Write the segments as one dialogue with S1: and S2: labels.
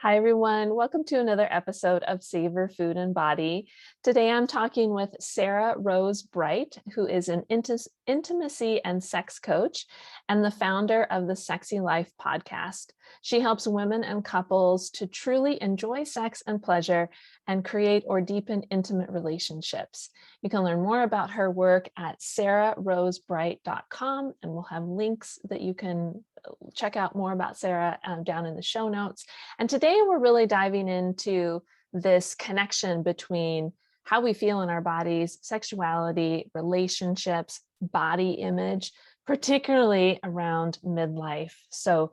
S1: Hi, everyone. Welcome to another episode of Savor Food and Body. Today, I'm talking with Sarah Rose Bright, who is an intimacy and sex coach and the founder of the Sexy Life podcast. She helps women and couples to truly enjoy sex and pleasure and create or deepen intimate relationships. You can learn more about her work at sarahrosebright.com, and we'll have links that you can check out more about Sarah down in the show notes. And today we're really diving into this connection between how we feel in our bodies, sexuality, relationships, body image, particularly around midlife. So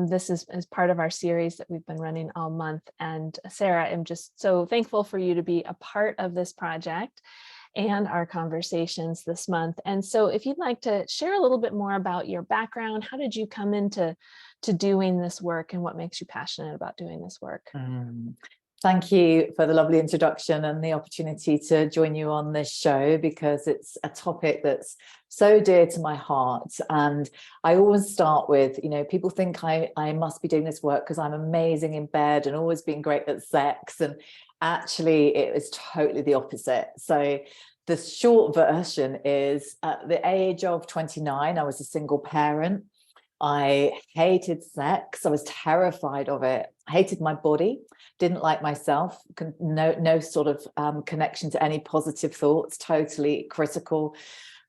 S1: this is part of our series that we've been running all month. And Sarah, I'm just so thankful for you to be a part of this project and our conversations this month. And so if you'd like to share a little bit more about your background, how did you come into doing this work and what makes you passionate about doing this work?
S2: Thank you for the lovely introduction and the opportunity to join you on this show, because it's a topic that's so dear to my heart. And I always start with, people think I must be doing this work because I'm amazing in bed and always being great at sex. And actually, it was totally the opposite. So the short version is, at the age of 29, I was a single parent. I hated sex. I was terrified of it. I hated my body, didn't like myself, no sort of connection to any positive thoughts, totally critical,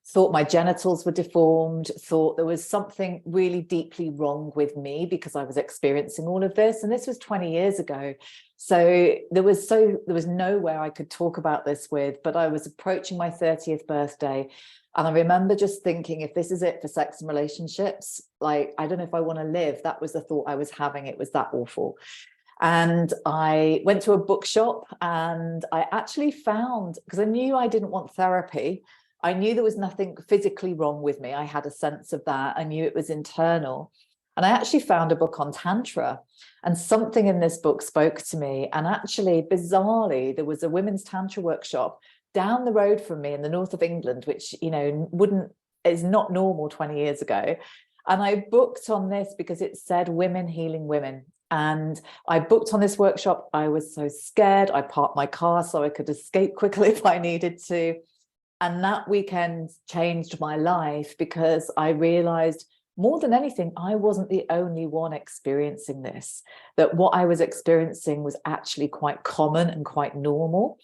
S2: thought my genitals were deformed, thought there was something really deeply wrong with me because I was experiencing all of this. And this was 20 years ago. So there was nowhere I could talk about this with, but I was approaching my 30th birthday. And I remember just thinking, if this is it for sex and relationships, I don't know if I want to live. That was the thought I was having. It was that awful. And I went to a bookshop and I actually found, because I knew I didn't want therapy, I knew there was nothing physically wrong with me. I had a sense of that. I knew it was internal. And I actually found a book on Tantra, and something in this book spoke to me. And actually, bizarrely, there was a women's Tantra workshop down the road from me in the north of England, which, is not normal 20 years ago. And I booked on this because it said women healing women. And I booked on this workshop. I was so scared. I parked my car so I could escape quickly if I needed to. And that weekend changed my life, because I realized, more than anything, I wasn't the only one experiencing this, that what I was experiencing was actually quite common and quite normal.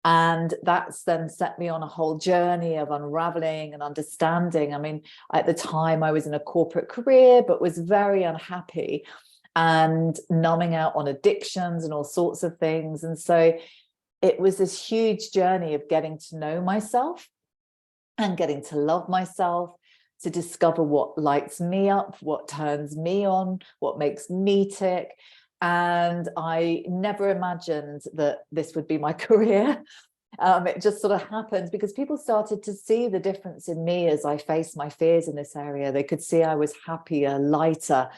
S2: And that's then set me on a whole journey of unraveling and understanding. I mean, at the time I was in a corporate career, but was very unhappy and numbing out on addictions and all sorts of things. And so it was this huge journey of getting to know myself and getting to love myself, to discover what lights me up, what turns me on, what makes me tick. And I never imagined that this would be my career. It just sort of happened because people started to see the difference in me as I faced my fears in this area. They could see I was happier, lighter,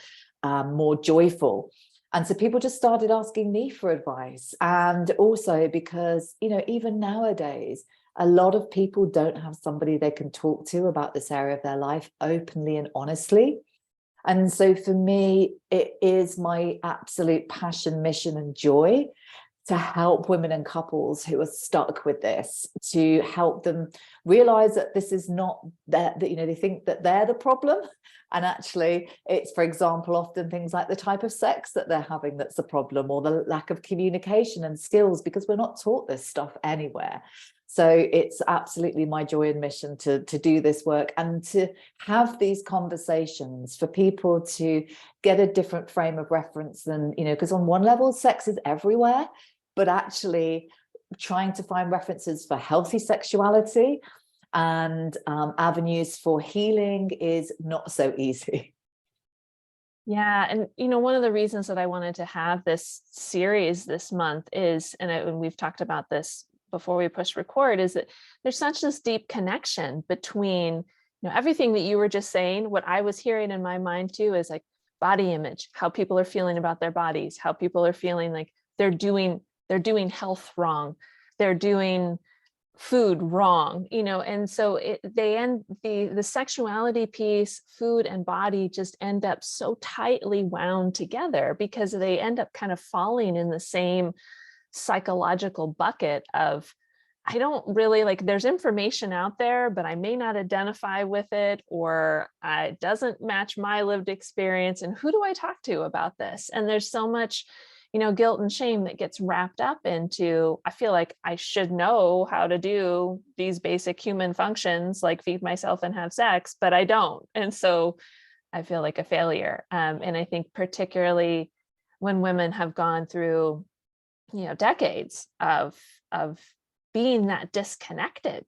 S2: more joyful. And so people just started asking me for advice. And also because, even nowadays, a lot of people don't have somebody they can talk to about this area of their life openly and honestly. And so for me, it is my absolute passion, mission, and joy to help women and couples who are stuck with this, to help them realize that this is not that, they think that they're the problem. And actually, it's, for example, often things like the type of sex that they're having that's the problem, or the lack of communication and skills, because we're not taught this stuff anywhere. So it's absolutely my joy and mission to do this work and to have these conversations for people to get a different frame of reference than, because on one level, sex is everywhere, but actually trying to find references for healthy sexuality and avenues for healing is not so easy.
S1: Yeah. And, one of the reasons that I wanted to have this series this month is, and we've talked about this before we push record, is that there's such this deep connection between, everything that you were just saying. What I was hearing in my mind too is like body image, how people are feeling about their bodies, how people are feeling like they're doing health wrong. They're doing food wrong, and so the sexuality piece, food and body just end up so tightly wound together because they end up kind of falling in the same psychological bucket of, I don't really there's information out there, but I may not identify with it, or it doesn't match my lived experience. And who do I talk to about this? And there's so much, guilt and shame that gets wrapped up into, I feel like I should know how to do these basic human functions, like feed myself and have sex, but I don't. And so I feel like a failure. And I think particularly when women have gone through, decades of being that disconnected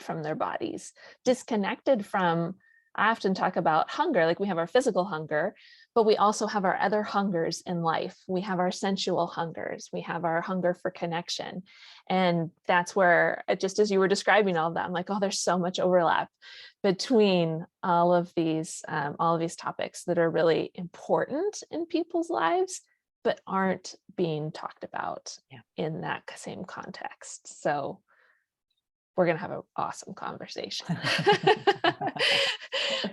S1: from their bodies, disconnected from, I often talk about hunger, like we have our physical hunger, but we also have our other hungers in life. We have our sensual hungers. We have our hunger for connection. And that's where, just as you were describing all of that, I'm like, oh, there's so much overlap between all of these topics that are really important in people's lives, but aren't being talked about in that same context. So we're going to have an awesome conversation.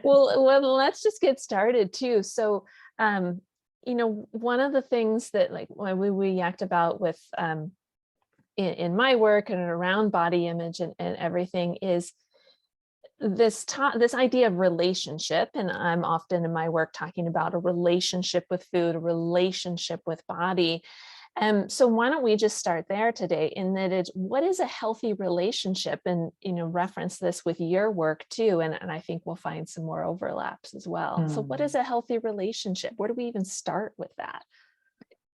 S1: Well, let's just get started too. So, one of the things that when we yacked about with in my work and around body image and everything is this idea of relationship. And I'm often in my work talking about a relationship with food, a relationship with body. So why don't we just start there today, in that what is a healthy relationship, and reference this with your work too, and I think we'll find some more overlaps as well. So what is a healthy relationship? Where do we even start with that?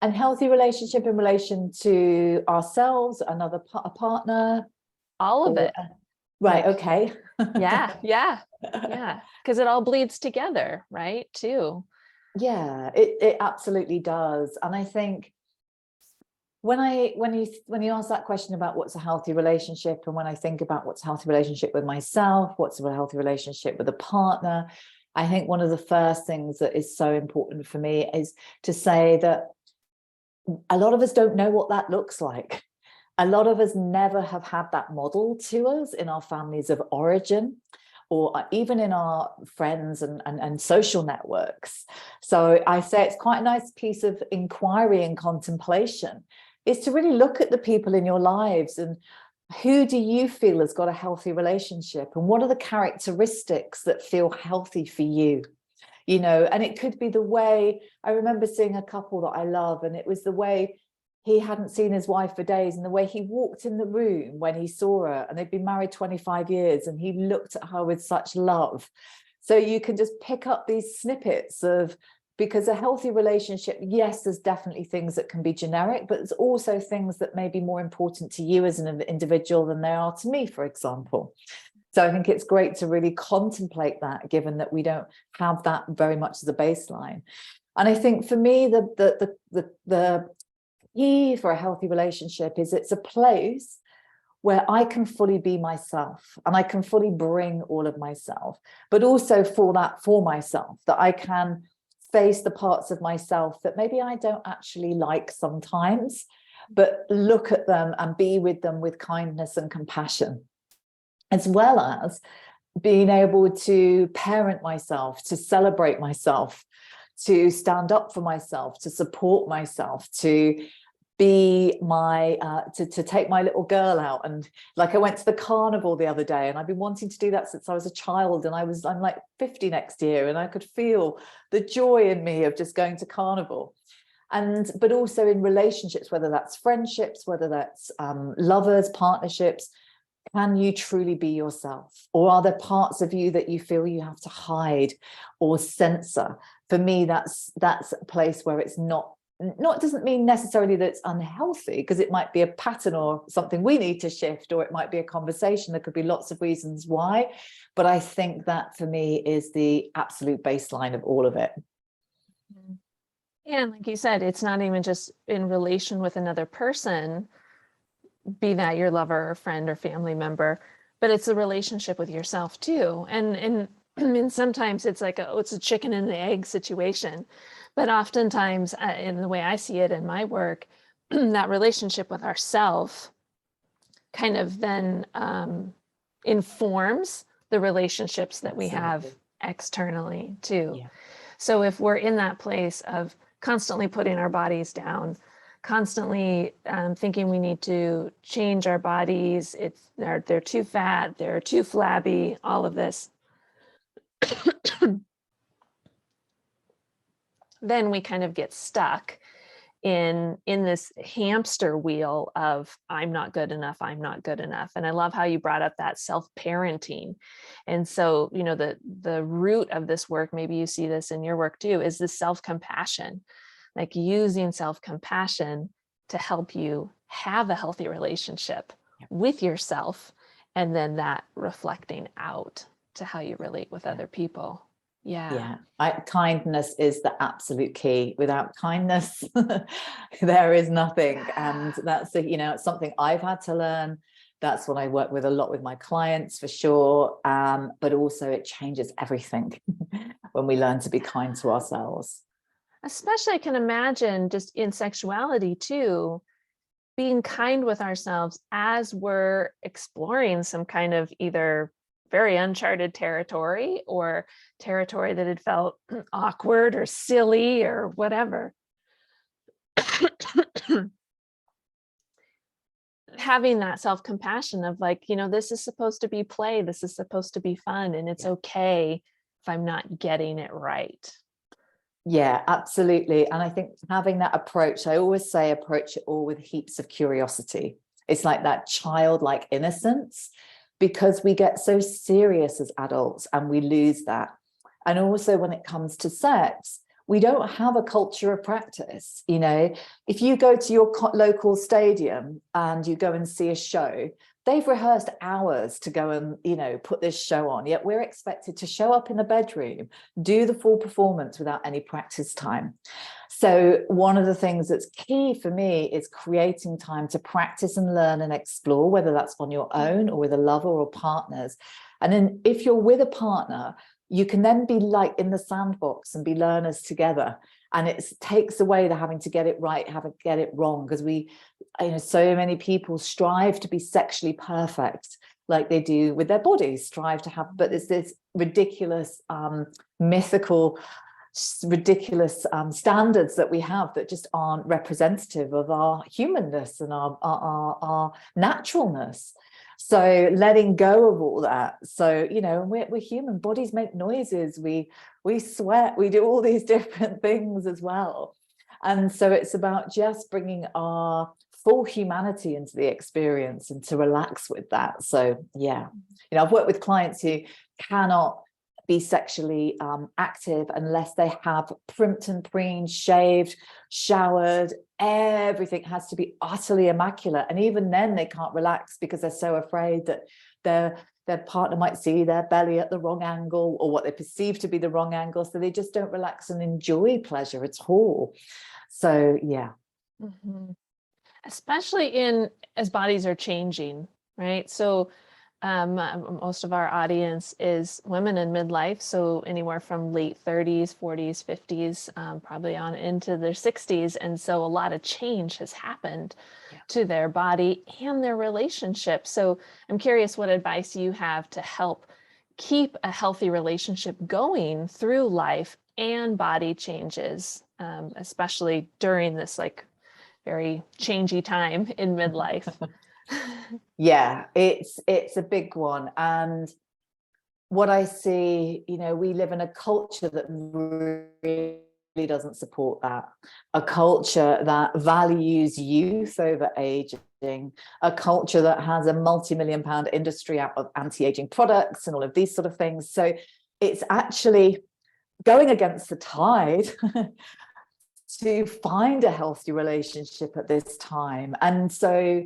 S2: And healthy relationship in relation to ourselves, a partner,
S1: all of it.
S2: Right. Okay.
S1: Yeah. Because it all bleeds together, right? Too.
S2: Yeah, it absolutely does. And I think when you ask that question about what's a healthy relationship, and when I think about what's a healthy relationship with myself, what's a healthy relationship with a partner, I think one of the first things that is so important for me is to say that a lot of us don't know what that looks like. A lot of us never have had that model to us in our families of origin, or even in our friends and social networks. So I say it's quite a nice piece of inquiry and contemplation, is to really look at the people in your lives and who do you feel has got a healthy relationship, and what are the characteristics that feel healthy for you? And it could be the way, I remember seeing a couple that I love, and it was the way he hadn't seen his wife for days, and the way he walked in the room when he saw her, and they'd been married 25 years, and he looked at her with such love. So you can just pick up these snippets of, because a healthy relationship, yes, there's definitely things that can be generic, but there's also things that may be more important to you as an individual than they are to me, for example. So I think it's great to really contemplate that, given that we don't have that very much as a baseline. And I think for me, the key for a healthy relationship is it's a place where I can fully be myself, and I can fully bring all of myself, but also for myself, that I can face the parts of myself that maybe I don't actually like sometimes, but look at them and be with them with kindness and compassion, as well as being able to parent myself, to celebrate myself, to stand up for myself, to support myself, to be to take my little girl out. And I went to the carnival the other day, and I've been wanting to do that since I was a child, and I'm like 50 next year, and I could feel the joy in me of just going to carnival. But also in relationships, whether that's friendships, whether that's lovers, partnerships, can you truly be yourself? Or are there parts of you that you feel you have to hide or censor? For me, that's a place where it's not doesn't mean necessarily that it's unhealthy, because it might be a pattern or something we need to shift, or it might be a conversation. There could be lots of reasons why, but I think that for me is the absolute baseline of all of it.
S1: And like you said, it's not even just in relation with another person, be that your lover or friend or family member, but it's a relationship with yourself too. And sometimes it's like it's a chicken and the egg situation. But oftentimes, in the way I see it in my work, that relationship with ourself kind of then informs the relationships that we have
S2: Absolutely.
S1: externally too.
S2: Yeah.
S1: So if we're in that place of constantly putting our bodies down, constantly thinking we need to change our bodies, they're too fat, they're too flabby, all of this, then we kind of get stuck in this hamster wheel of I'm not good enough, I'm not good enough. And I love how you brought up that self-parenting. And so, the root of this work, maybe you see this in your work too, is the self-compassion, like using self-compassion to help you have a healthy relationship with yourself, and then that reflecting out to how you relate with other people. Yeah.
S2: Kindness is the absolute key. Without kindness, there is nothing. And that's it's something I've had to learn. That's what I work with a lot with my clients, for sure. But also it changes everything when we learn to be kind to ourselves.
S1: Especially I can imagine just in sexuality too, being kind with ourselves as we're exploring some kind of either very uncharted territory or territory that had felt awkward or silly or whatever. Having that self-compassion of like, this is supposed to be play, this is supposed to be fun, and it's okay if I'm not getting it right.
S2: Yeah, absolutely. And I think having that approach, I always say approach it all with heaps of curiosity. It's like that childlike innocence, because we get so serious as adults and we lose that. And also when it comes to sex, we don't have a culture of practice. If you go to your local stadium and you go and see a show, they've rehearsed hours to go and put this show on, yet we're expected to show up in the bedroom, do the full performance without any practice time. So one of the things that's key for me is creating time to practice and learn and explore, whether that's on your own or with a lover or partners. And then if you're with a partner, you can then be like in the sandbox and be learners together. And it takes away the having to get it right, having to get it wrong, because so many people strive to be sexually perfect, like they do with their bodies, strive to have, but there's this ridiculous, mythical, ridiculous standards that we have that just aren't representative of our humanness and our naturalness. So letting go of all that. So, we're human, bodies make noises, we sweat, we do all these different things as well. And so it's about just bringing our full humanity into the experience and to relax with that. So, yeah, I've worked with clients who cannot be sexually active unless they have primped and preened, shaved, showered. Everything has to be utterly immaculate, and even then they can't relax because they're so afraid that their partner might see their belly at the wrong angle or what they perceive to be the wrong angle, so they just don't relax and enjoy pleasure at all. So yeah.
S1: Mm-hmm. Especially as bodies are changing, right? So most of our audience is women in midlife, so anywhere from late 30s, 40s, 50s, probably on into their 60s. And so a lot of change has happened to their body and their relationship. So I'm curious what advice you have to help keep a healthy relationship going through life and body changes, especially during this like very changey time in midlife.
S2: Yeah, it's a big one. And what I see, we live in a culture that really doesn't support that. A culture that values youth over aging, a culture that has a multi-million-pound industry out of anti-aging products and all of these sort of things. So it's actually going against the tide to find a healthy relationship at this time. And so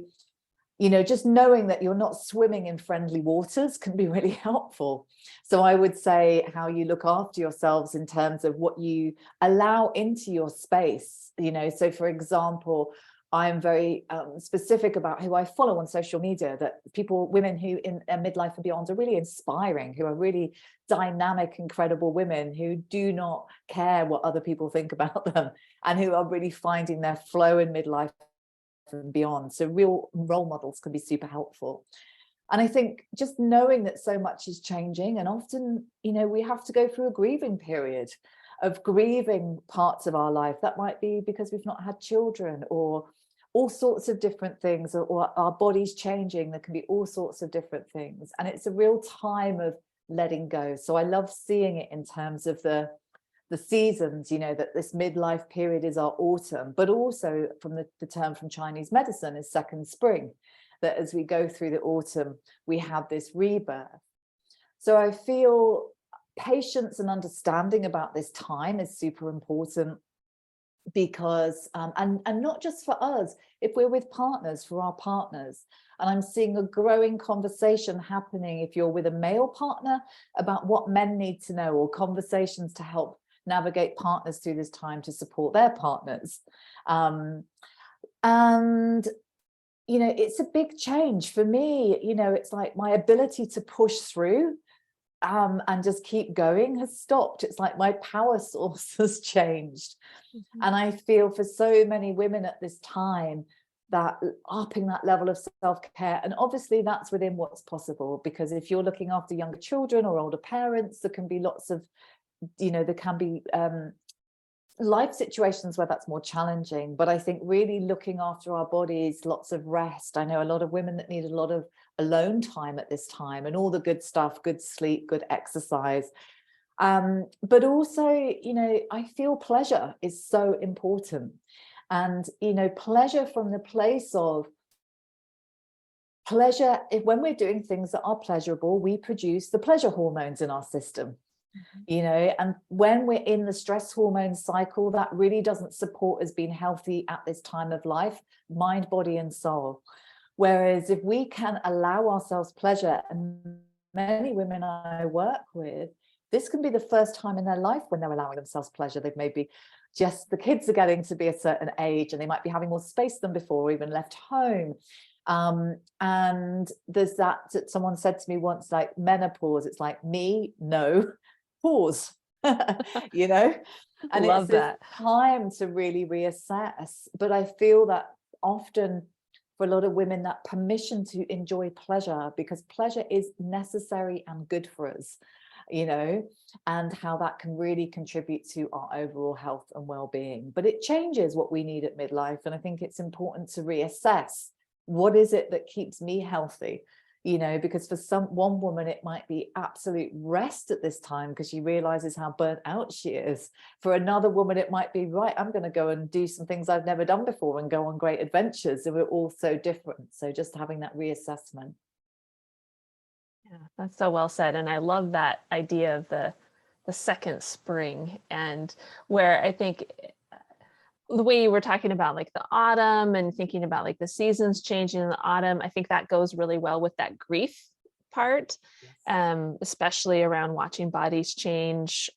S2: just knowing that you're not swimming in friendly waters can be really helpful. So I would say how you look after yourselves in terms of what you allow into your space. So for example, I'm very specific about who I follow on social media, that women who in midlife and beyond are really inspiring, who are really dynamic, incredible women who do not care what other people think about them, and who are really finding their flow in midlife and beyond. So real role models can be super helpful. And I think just knowing that so much is changing, and often, we have to go through a grieving period of grieving parts of our life. That might be because we've not had children, or all sorts of different things, or our body's changing. There can be all sorts of different things. And it's a real time of letting go. So I love seeing it in terms of the seasons, that this midlife period is our autumn, but also from the term from Chinese medicine is second spring, that as we go through the autumn, we have this rebirth. So I feel patience and understanding about this time is super important, because and not just for us, if we're with partners, for our partners. And I'm seeing a growing conversation happening, if you're with a male partner, about what men need to know, or conversations to help navigate partners through this time to support their partners. And it's a big change for me. It's like my ability to push through and just keep going has stopped. It's like my power source has changed. Mm-hmm. And I feel for so many women at this time that upping that level of self-care, and obviously that's within what's possible, because if you're looking after younger children or older parents, there can be lots of, there can be life situations where that's more challenging. But I think really looking after our bodies, lots of rest. I know a lot of women that need a lot of alone time at this time, and all the good stuff, good sleep, good exercise. But also, I feel pleasure is so important. And, pleasure from the place of pleasure. When we're doing things that are pleasurable, we produce the pleasure hormones in our system. And when we're in the stress hormone cycle, that really doesn't support us being healthy at this time of life, mind, body, and soul. Whereas if we can allow ourselves pleasure, and many women I work with, this can be the first time in their life when they're allowing themselves pleasure. They've maybe just, the kids are getting to be a certain age, and they might be having more space than before, or even left home. And there's that someone said to me once, like menopause, it's like me, no, pause. And
S1: Love
S2: it's
S1: that
S2: time to really reassess. But I feel that often for a lot of women, that permission to enjoy pleasure, because pleasure is necessary and good for us, and how that can really contribute to our overall health and well-being. But it changes what we need at midlife, and I think it's important to reassess, what is it that keeps me healthy? Because for one woman, it might be absolute rest at this time because she realizes how burnt out she is. For another woman, it might be, right, I'm going to go and do some things I've never done before and go on great adventures. And we're all so different. So just having that reassessment.
S1: Yeah, that's so well said. And I love that idea of the second spring, and where I think the way you were talking about like the autumn and thinking about like the seasons changing in the autumn, I think that goes really well with that grief part. Yes. Especially around watching bodies change,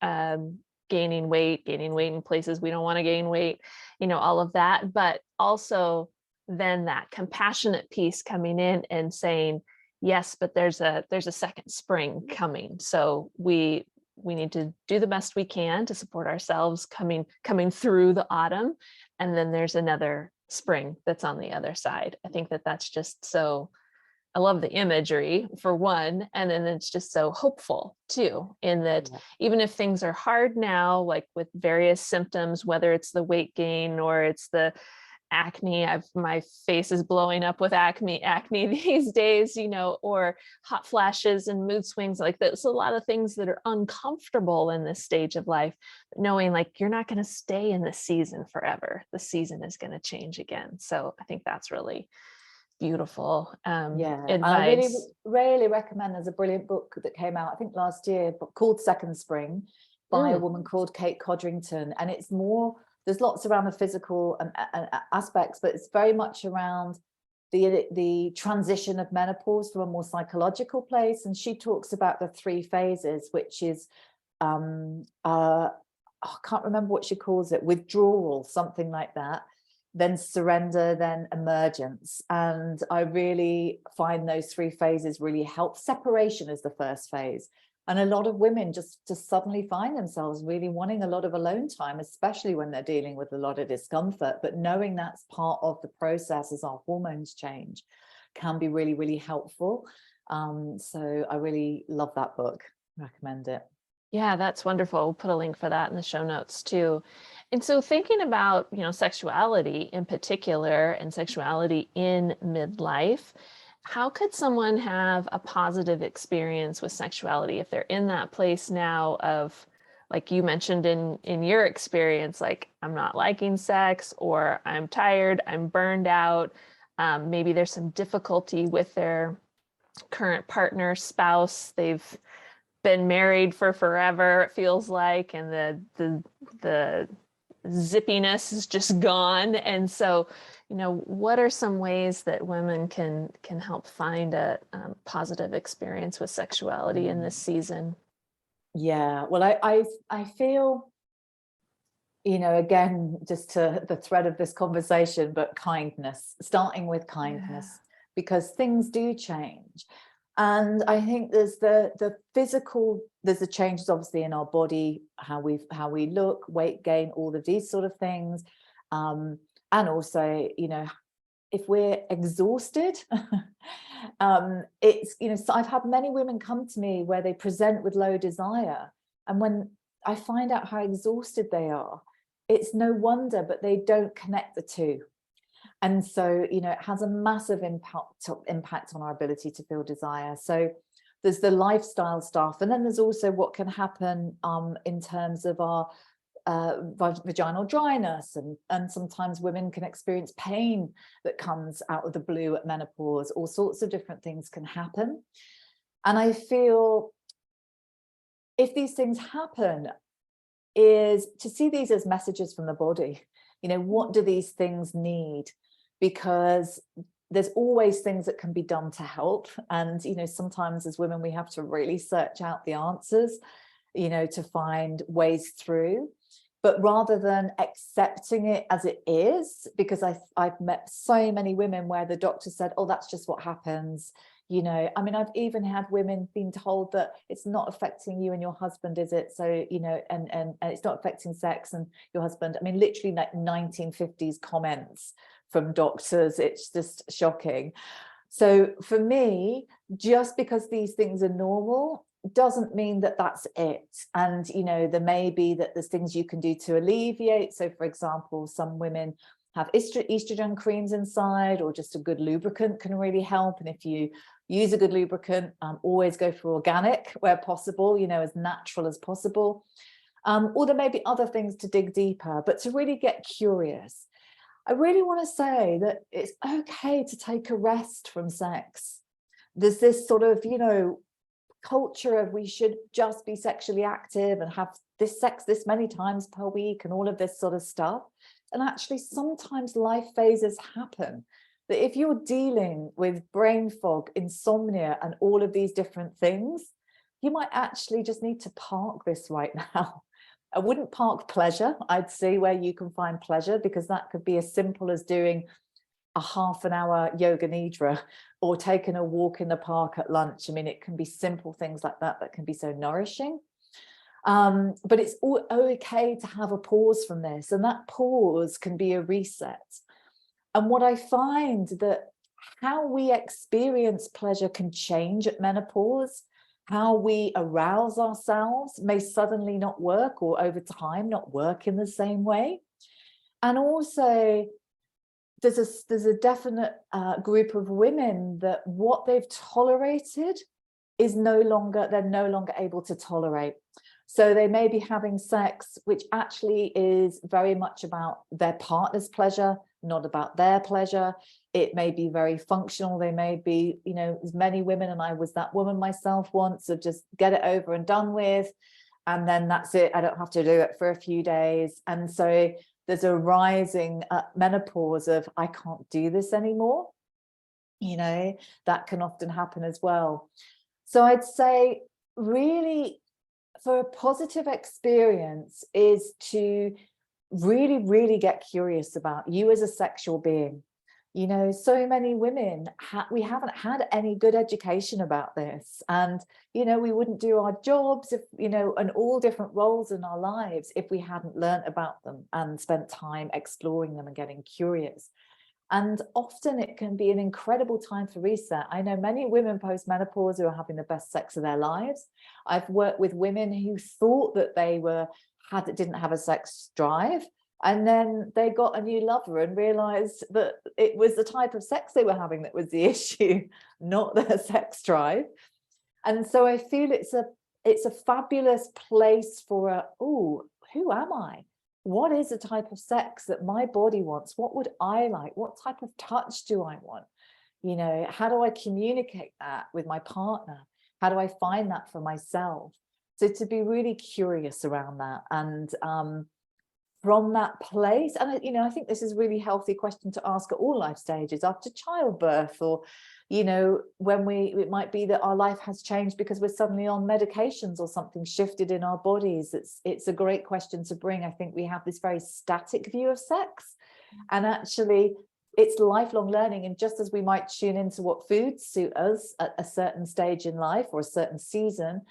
S1: gaining weight in places we don't want to gain weight, all of that. But also then that compassionate piece coming in and saying, yes, but there's a second spring coming. So we need to do the best we can to support ourselves coming through the autumn. And then there's another spring that's on the other side. I think that's just so, I love the imagery for one. And then it's just so hopeful too, in that even if things are hard now, like with various symptoms, whether it's the weight gain or it's the acne, my face is blowing up with acne these days, or hot flashes and mood swings. Like there's a lot of things that are uncomfortable in this stage of life, but knowing like you're not going to stay in this season forever. The season is going to change again. So I think that's really beautiful advice.
S2: I really recommend, there's a brilliant book that came out, I think last year, called Second Spring by a woman called Kate Codrington. And it's more, there's lots around the physical and aspects, but it's very much around the transition of menopause from a more psychological place. And she talks about the 3 phases, which is, I can't remember what she calls it, withdrawal, something like that, then surrender, then emergence. And I really find those 3 phases really help. Separation is the first phase. And a lot of women just suddenly find themselves really wanting a lot of alone time, especially when they're dealing with a lot of discomfort. But knowing that's part of the process as our hormones change can be really, really helpful. So I really love that book. Recommend it.
S1: Yeah, that's wonderful. We'll put a link for that in the show notes too. And so thinking about, sexuality in particular and sexuality in midlife, how could someone have a positive experience with sexuality if they're in that place now of, like you mentioned in your experience, like I'm not liking sex, or I'm tired, I'm burned out. Maybe there's some difficulty with their current partner, spouse. They've been married for forever, it feels like, and the zippiness is just gone. And so, what are some ways that women can help find a positive experience with sexuality in this season?
S2: Yeah, well, I feel, again, just to the thread of this conversation, but kindness, starting with kindness, because things do change. And I think there's the physical, there's the changes obviously in our body, how we look, weight gain, all of these sort of things. And also, if we're exhausted, it's, so I've had many women come to me where they present with low desire. And when I find out how exhausted they are, it's no wonder, but they don't connect the two. And so, it has a massive impact on our ability to feel desire. So there's the lifestyle stuff. And then there's also what can happen in terms of our vaginal dryness. And sometimes women can experience pain that comes out of the blue at menopause. All sorts of different things can happen. And I feel if these things happen, is to see these as messages from the body. What do these things need? Because there's always things that can be done to help. And, sometimes as women, we have to really search out the answers, to find ways through. But rather than accepting it as it is, because I've met so many women where the doctor said, oh, that's just what happens. I've even had women being told that it's not affecting you and your husband, is it? So, and it's not affecting sex and your husband. Literally like 1950s comments from doctors. It's just shocking. So for me, just because these things are normal doesn't mean that that's it. And, there may be that there's things you can do to alleviate. So for example, some women have estrogen creams inside, or just a good lubricant can really help. And if you use a good lubricant, always go for organic where possible, as natural as possible. Or there may be other things to dig deeper, but to really get curious. I really want to say that it's okay to take a rest from sex. There's this sort of, culture of we should just be sexually active and have this sex this many times per week and all of this sort of stuff. And actually, sometimes life phases happen that if you're dealing with brain fog, insomnia, and all of these different things, you might actually just need to park this right now. I wouldn't park pleasure. I'd see where you can find pleasure, because that could be as simple as doing a half an hour yoga nidra or taking a walk in the park at lunch. It can be simple things like that can be so nourishing. But it's all okay to have a pause from this, and that pause can be a reset. And what I find that how we experience pleasure can change at menopause. How we arouse ourselves may suddenly not work, or over time not work in the same way. And also there's a definite group of women that what they've tolerated is they're no longer able to tolerate. So they may be having sex, which actually is very much about their partner's pleasure, not about their pleasure. It may be very functional. They may be, as many women, and I was that woman myself once, of just get it over and done with, and then that's it. I don't have to do it for a few days. And so there's a rising menopause of, I can't do this anymore. That can often happen as well. So I'd say really, for a positive experience, is to really, really get curious about you as a sexual being. you know, so many women, we haven't had any good education about this. And, you know, we wouldn't do our jobs if, you know, and all different roles in our lives if we hadn't learned about them and spent time exploring them and getting curious. And often it can be an incredible time for reset. I know many women post-menopause who are having the best sex of their lives. I've worked with women who thought that they didn't have a sex drive, and then they got a new lover and realized that it was the type of sex they were having that was the issue, not their sex drive. And so I feel it's a fabulous place for oh, who am I? What is the type of sex that my body wants? What would I like? What type of touch do I want? You know, how do I communicate that with my partner? How do I find that for myself? So to be really curious around that, and from that place, and you know, I think this is a really healthy question to ask at all life stages, after childbirth, or you know, when it might be that our life has changed because we're suddenly on medications or something shifted in our bodies. It's a great question to bring. I think we have this very static view of sex, and actually it's lifelong learning. And just as we might tune into what foods suit us at a certain stage in life or a certain season,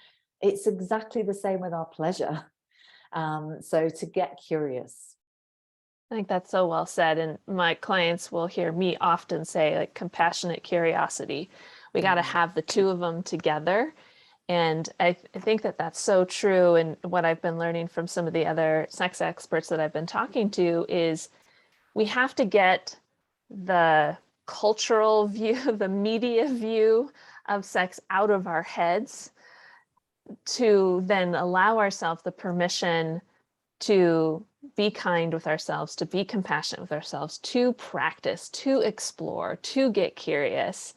S2: it's exactly the same with our pleasure. So to get curious.
S1: I think that's so well said. And my clients will hear me often say, like, compassionate curiosity. We got to have the two of them together. And I think that that's so true. And what I've been learning from some of the other sex experts that I've been talking to is we have to get the cultural view, the media view of sex out of our heads to then allow ourselves the permission to be kind with ourselves, to be compassionate with ourselves, to practice, to explore, to get curious.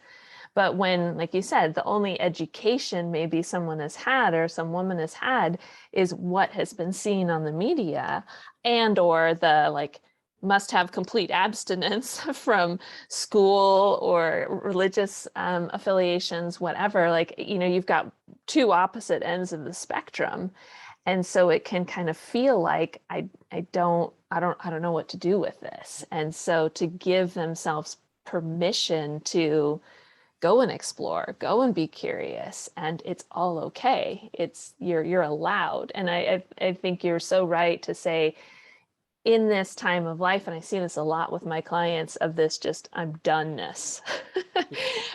S1: But when, like you said, the only education maybe someone has had or some woman has had is what has been seen on the media, and or the like must have complete abstinence from school or religious affiliations, whatever, like, you know, you've got two opposite ends of the spectrum. And so it can kind of feel like I don't know what to do with this. And so to give themselves permission to go and explore, go and be curious, and it's all okay. It's you're allowed. And I think you're so right to say, in this time of life, and I see this a lot with my clients, of this just I'm doneness.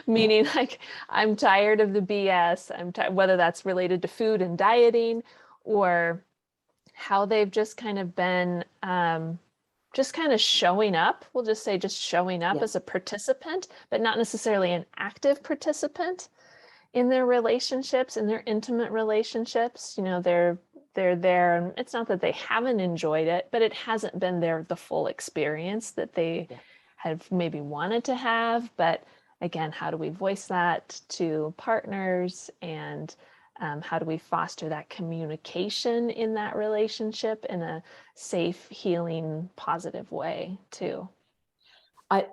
S1: Meaning, like, I'm tired of the BS. Whether that's related to food and dieting, or how they've just kind of been just kind of showing up. We'll just say just showing up as a participant, but not necessarily an active participant in their relationships, in their intimate relationships. You know, they're there, and it's not that they haven't enjoyed it, but it hasn't been the full experience that they have maybe wanted to have. But again, how do we voice that to partners, and how do we foster that communication in that relationship in a safe, healing, positive way too?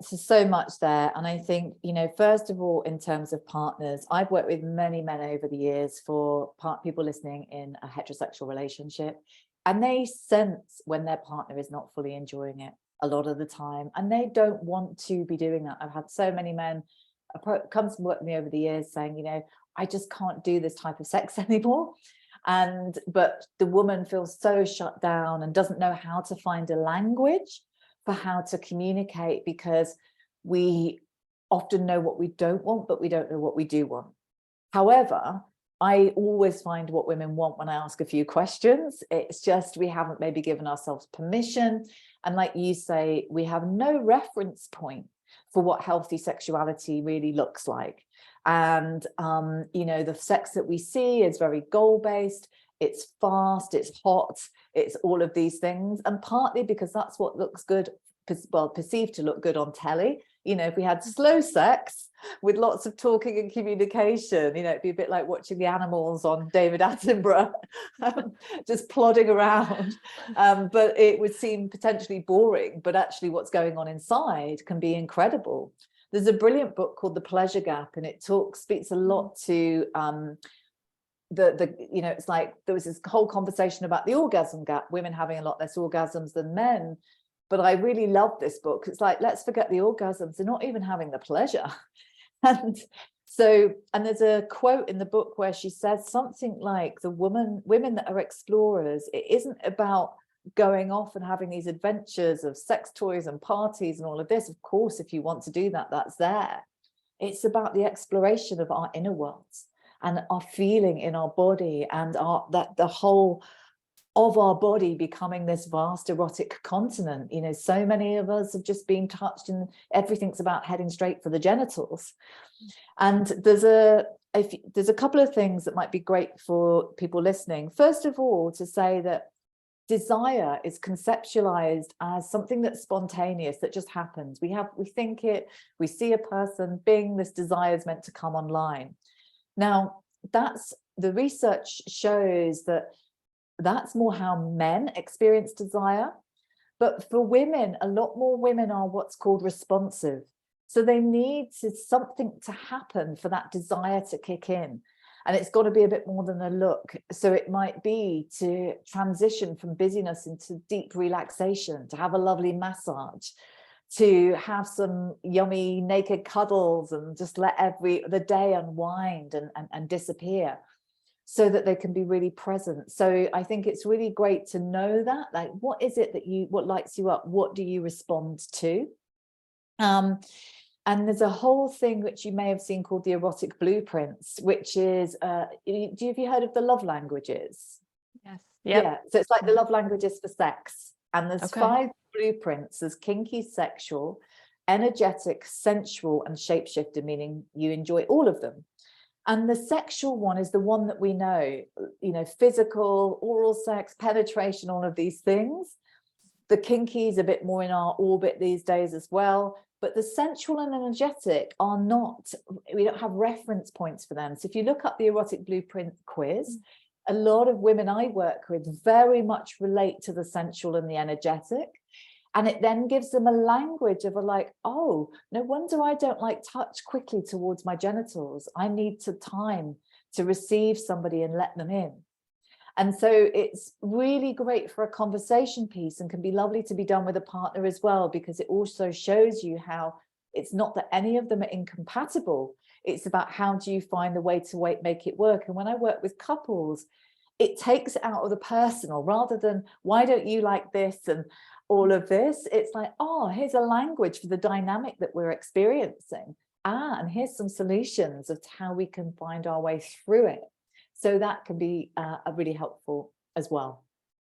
S2: So much there. And I think, you know, first of all, in terms of partners, I've worked with many men over the years for people listening in a heterosexual relationship, and they sense when their partner is not fully enjoying it a lot of the time, and they don't want to be doing that. I've had so many men come to work with me over the years saying, you know, I just can't do this type of sex anymore. But the woman feels so shut down and doesn't know how to find a language for how to communicate, because we often know what we don't want, but we don't know what we do want. However, I always find what women want when I ask a few questions. It's just we haven't maybe given ourselves permission. And like you say, we have no reference point for what healthy sexuality really looks like. And, you know, the sex that we see is very goal-based. It's fast, it's hot, it's all of these things. And partly because that's what looks good, well, perceived to look good on telly. You know, if we had slow sex with lots of talking and communication, you know, it'd be a bit like watching the animals on David Attenborough, just plodding around. But it would seem potentially boring, but actually what's going on inside can be incredible. There's a brilliant book called The Pleasure Gap, and it speaks a lot to you know, it's like there was this whole conversation about the orgasm gap, women having a lot less orgasms than men. But I really love this book. It's like, let's forget the orgasms. They're not even having the pleasure. And so, and there's a quote in the book where she says something like, women that are explorers, it isn't about going off and having these adventures of sex toys and parties and all of this. Of course, if you want to do that, that's there. It's about the exploration of our inner worlds and our feeling in our body, and the whole of our body becoming this vast erotic continent. You know, so many of us have just been touched, and everything's about heading straight for the genitals. And there's a couple of things that might be great for people listening. First of all, to say that desire is conceptualized as something that's spontaneous, that just happens. We think it, we see a person, bing, this desire is meant to come online. Now, the research shows that's more how men experience desire. But for women, a lot more women are what's called responsive. So they need something to happen for that desire to kick in. And it's got to be a bit more than a look. So it might be to transition from busyness into deep relaxation, to have a lovely massage, to have some yummy naked cuddles, and just let the day unwind and disappear, so that they can be really present. So I think it's really great to know that, like, what is it what lights you up? What do you respond to? And there's a whole thing which you may have seen called the erotic blueprints, which is, have you heard of the love languages?
S1: Yes. Yep.
S2: Yeah. So it's like the love languages for sex. And there's
S1: Okay.
S2: 5 blueprints. There's kinky, sexual, energetic, sensual, and shapeshifter, meaning you enjoy all of them. And the sexual one is the one that we know, physical, oral sex, penetration, all of these things. The kinky is a bit more in our orbit these days as well. But the sensual and energetic are not, we don't have reference points for them. So if you look up the erotic blueprint quiz, a lot of women I work with very much relate to the sensual and the energetic. And it then gives them a language of oh, no wonder I don't like touch quickly towards my genitals. I need time to receive somebody and let them in. And so it's really great for a conversation piece, and can be lovely to be done with a partner as well, because it also shows you how it's not that any of them are incompatible. It's about how do you find the way to make it work. And when I work with couples, it takes it out of the personal, rather than why don't you like this and all of this. It's like, oh, here's a language for the dynamic that we're experiencing. And here's some solutions of how we can find our way through it. So that can be really helpful as well.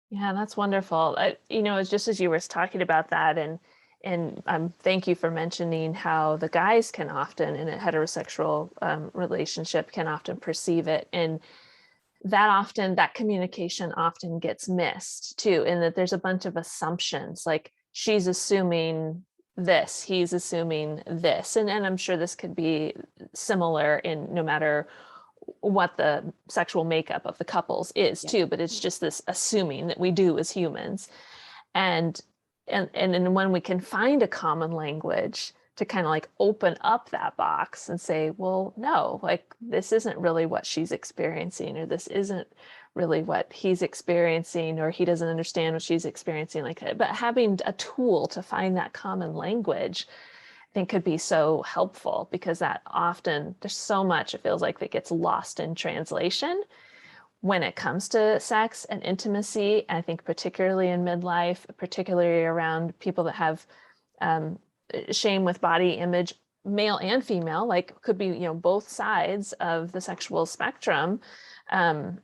S1: Yeah, that's wonderful. It's just as you were talking about that, and thank you for mentioning how the guys can often, in a heterosexual relationship, can often perceive it, and that communication often gets missed too, in that there's a bunch of assumptions, like she's assuming this, he's assuming this, and I'm sure this could be similar in no matter what the sexual makeup of the couples is too, but it's just this assuming that we do as humans. And when we can find a common language to kind of open up that box and say, well, no, this isn't really what she's experiencing, or this isn't really what he's experiencing, or he doesn't understand what she's experiencing, but having a tool to find that common language, I think, could be so helpful, because that often there's so much, it feels like, that gets lost in translation when it comes to sex and intimacy. I think particularly in midlife, particularly around people that have shame with body image, male and female, could be, both sides of the sexual spectrum. And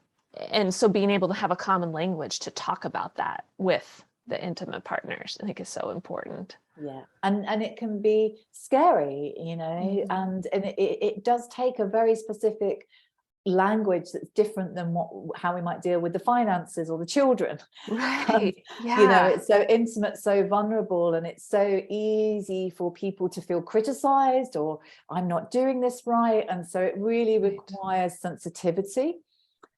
S1: so being able to have a common language to talk about that with the intimate partners, I think, is so important.
S2: Yeah, and it can be scary, and it does take a very specific language that's different than how we might deal with the finances or the children.
S1: Right. Yeah.
S2: It's so intimate, so vulnerable, and it's so easy for people to feel criticized, or I'm not doing this right. And so it really requires sensitivity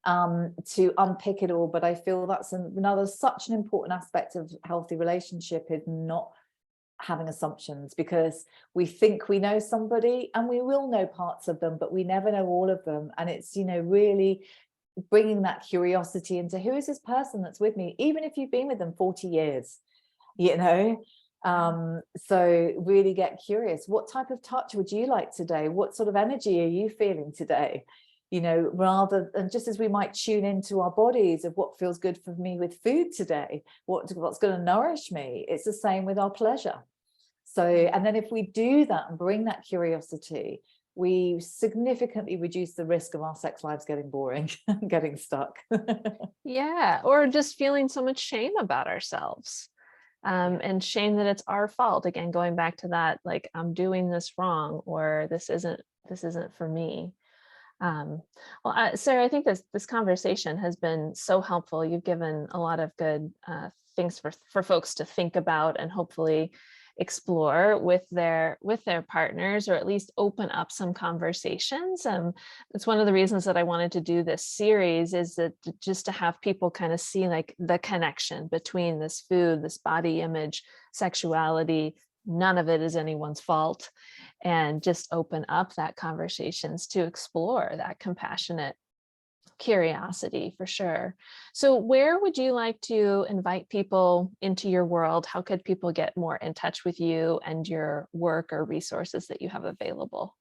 S2: to unpick it all. But I feel that's such an important aspect of healthy relationship, is not having assumptions, because we think we know somebody, and we will know parts of them, but we never know all of them. And it's really bringing that curiosity into, who is this person that's with me, even if you've been with them 40 years. you know. So really get curious. What type of touch would you like today? What sort of energy are you feeling today? You know, rather than just as we might tune into our bodies of what feels good for me with food today, what's going to nourish me, it's the same with our pleasure. So, and then if we do that and bring that curiosity, we significantly reduce the risk of our sex lives getting boring, getting stuck.
S1: Yeah, or just feeling so much shame about ourselves. And shame that it's our fault. Again, going back to that, like, I'm doing this wrong, or this isn't for me. Sarah, I think this conversation has been so helpful. You've given a lot of good things for folks to think about and hopefully explore with their partners, or at least open up some conversations. It's one of the reasons that I wanted to do this series, is that just to have people kind of see like the connection between this food, this body image, sexuality. None of it is anyone's fault, and just open up that conversations to explore that compassionate curiosity for sure. So where would you like to invite people into your world? How could people get more in touch with you and your work or resources that you have available?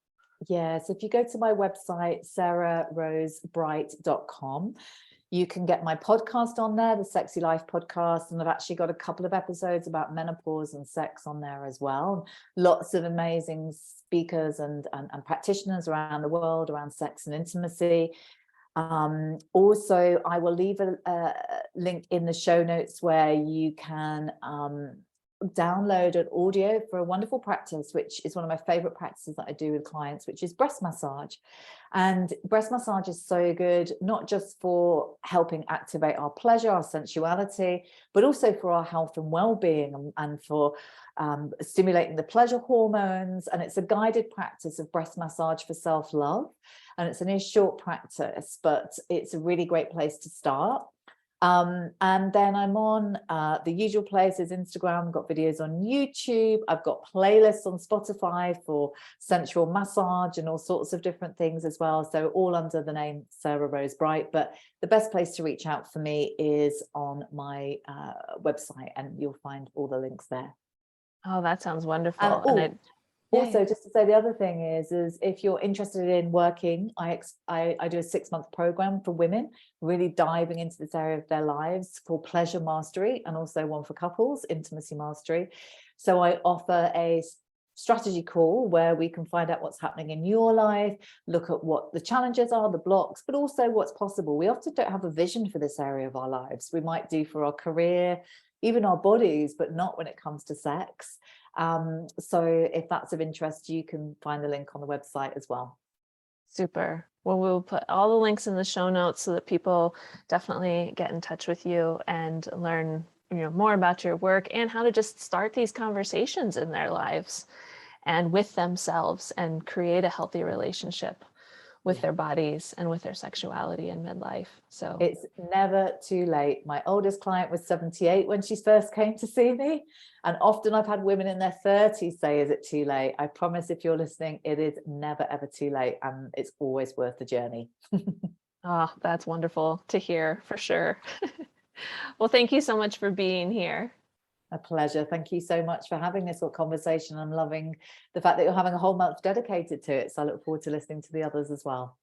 S2: Yes, if you go to my website, sarahrosebright.com, you can get my podcast on there, the Sexy Life podcast, and I've actually got a couple of episodes about menopause and sex on there as well. Lots of amazing speakers and practitioners around the world around sex and intimacy. Also, I will leave a link in the show notes where you can download an audio for a wonderful practice, which is one of my favorite practices that I do with clients, which is breast massage. And breast massage is so good, not just for helping activate our pleasure, our sensuality, but also for our health and well-being, and for stimulating the pleasure hormones. And it's a guided practice of breast massage for self-love. And it's a short practice, but it's a really great place to start. And then I'm on the usual places, Instagram, I've got videos on YouTube, I've got playlists on Spotify for sensual massage and all sorts of different things as well. So all under the name Sarah Rose Bright, but the best place to reach out for me is on my website, and you'll find all the links there.
S1: Oh, that sounds wonderful.
S2: And also, just to say, the other thing is if you're interested in working, I do a 6-month program for women, really diving into this area of their lives, called Pleasure Mastery, and also one for couples, Intimacy Mastery. So I offer a strategy call where we can find out what's happening in your life, look at what the challenges are, the blocks, but also what's possible. We often don't have a vision for this area of our lives. We might do for our career, even our bodies, but not when it comes to sex. So if that's of interest, you can find the link on the website as well.
S1: Super. Well, we'll put all the links in the show notes so that people definitely get in touch with you and learn, more about your work and how to just start these conversations in their lives and with themselves and create a healthy relationship with their bodies and with their sexuality in midlife. So
S2: it's never too late. My oldest client was 78 when she first came to see me. And often I've had women in their 30s say, is it too late? I promise, if you're listening, it is never, ever too late. And it's always worth the journey.
S1: Oh, that's wonderful to hear, for sure. Well, thank you so much for being here.
S2: A pleasure. Thank you so much for having this conversation. I'm loving the fact that you're having a whole month dedicated to it. So I look forward to listening to the others as well.